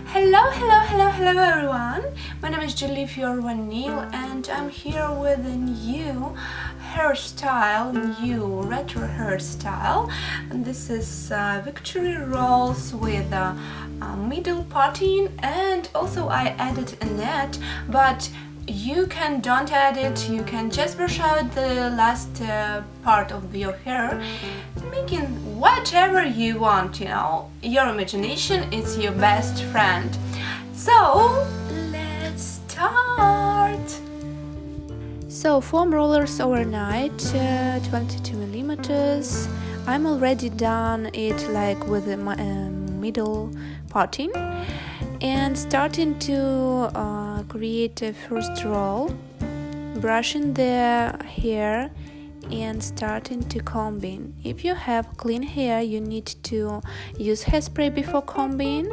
Hello everyone. My name is Julie if you're one new, and I'm here with a new hairstyle, new retro hairstyle. And this is Victory rolls with a middle parting, and also I added a net, but you don't add it, you can just brush out the last part of your hair, making whatever you want, your imagination is your best friend. So let's start. So foam rollers overnight, 22 millimeters. I'm already done it like with the middle parting and starting to create a first roll, brushing the hair and starting to combing. If you have clean hair, you need to use hairspray before combing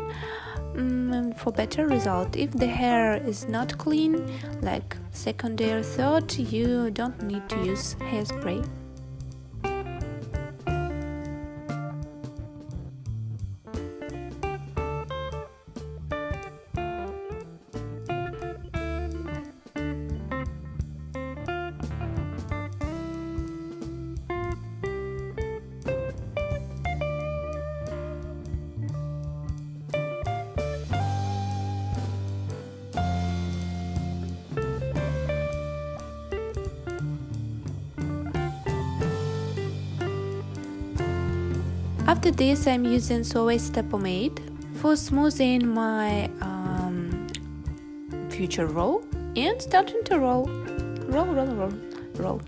for better result. If the hair is not clean, like second day or third, you don't need to use hairspray. After this, I'm using Soy Step Pomade for smoothing my future roll and starting to roll. Roll.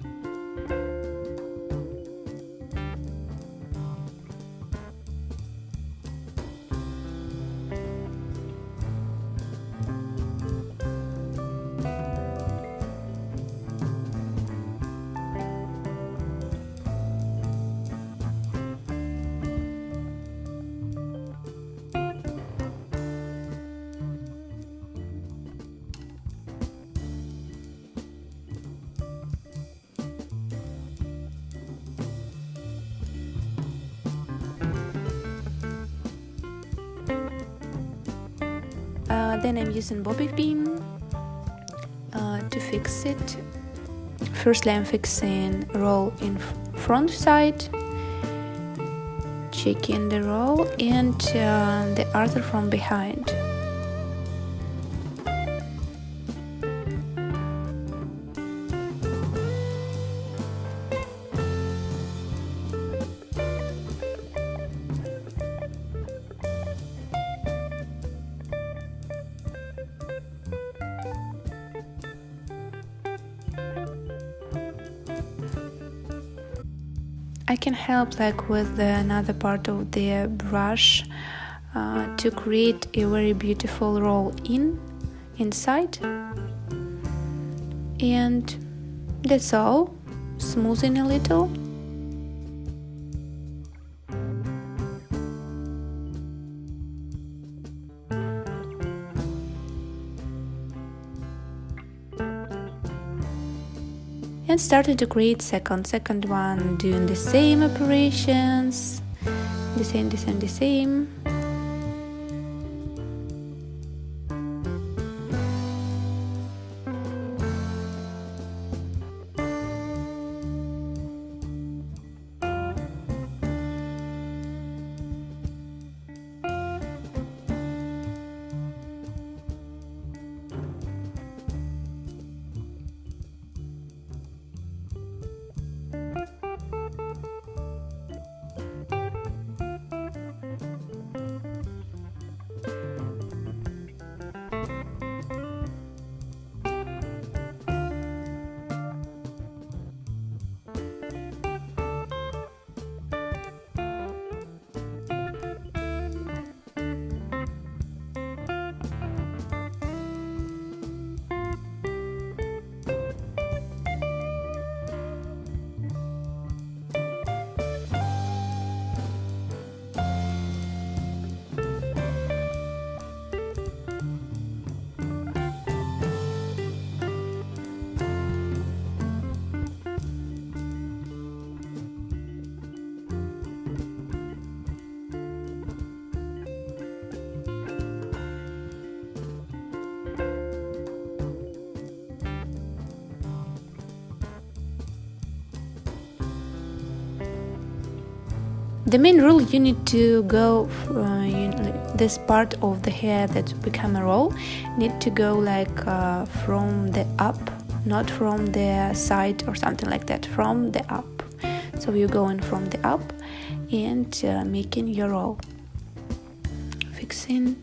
Then I'm using bobby pin to fix it. Firstly, I'm fixing roll in front side, checking the roll and the other from behind. I can help with another part of the brush to create a very beautiful roll inside, and that's all. Smoothing a little. And started to create second one, doing the same operations, the same. The main rule, you need to go this part of the hair that become a roll need to go like from the up, not from the side or something like that, from the up. So you're going from the up and making your roll, fixing.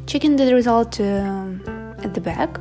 Checking the result at the back.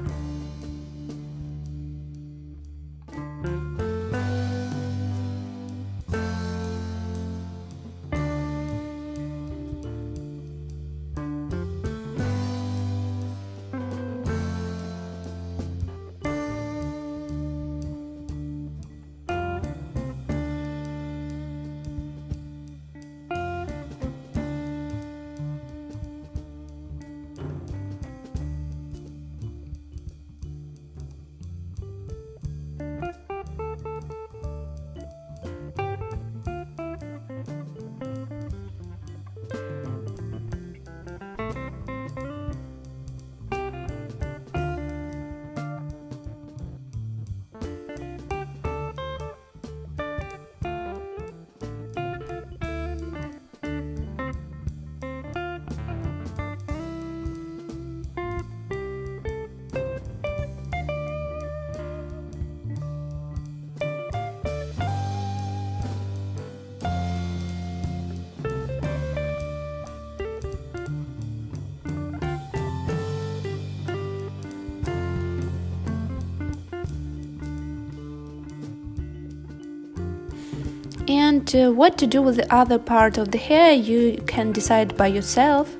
And what to do with the other part of the hair, you can decide by yourself.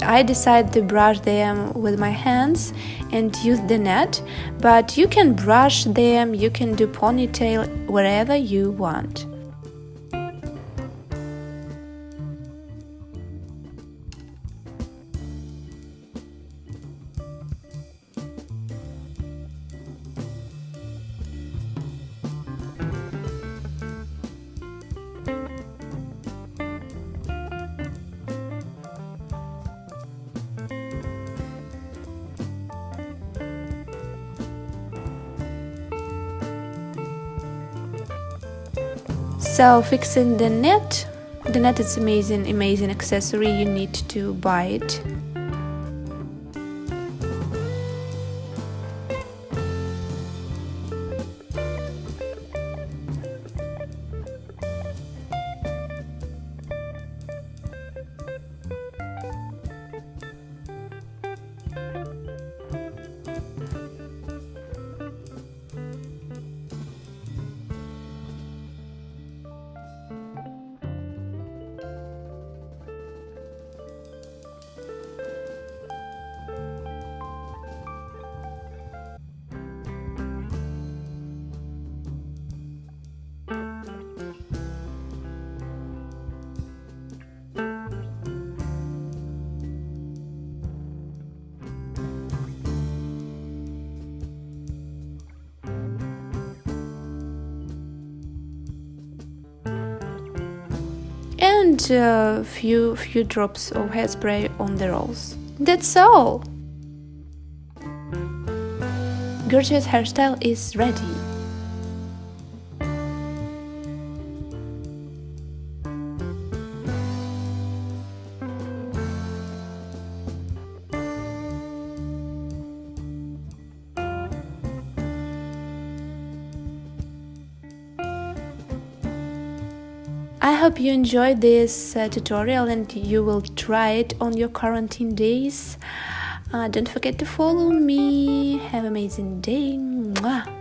I decide to brush them with my hands and use the net, but you can brush them, you can do ponytail wherever you want. So fixing the net is amazing accessory, you need to buy it. and few drops of hairspray on the rolls. That's all. Gorgeous hairstyle is ready. I hope you enjoyed this tutorial and you will try it on your quarantine days. Don't forget to follow me. Have an amazing day. Mwah.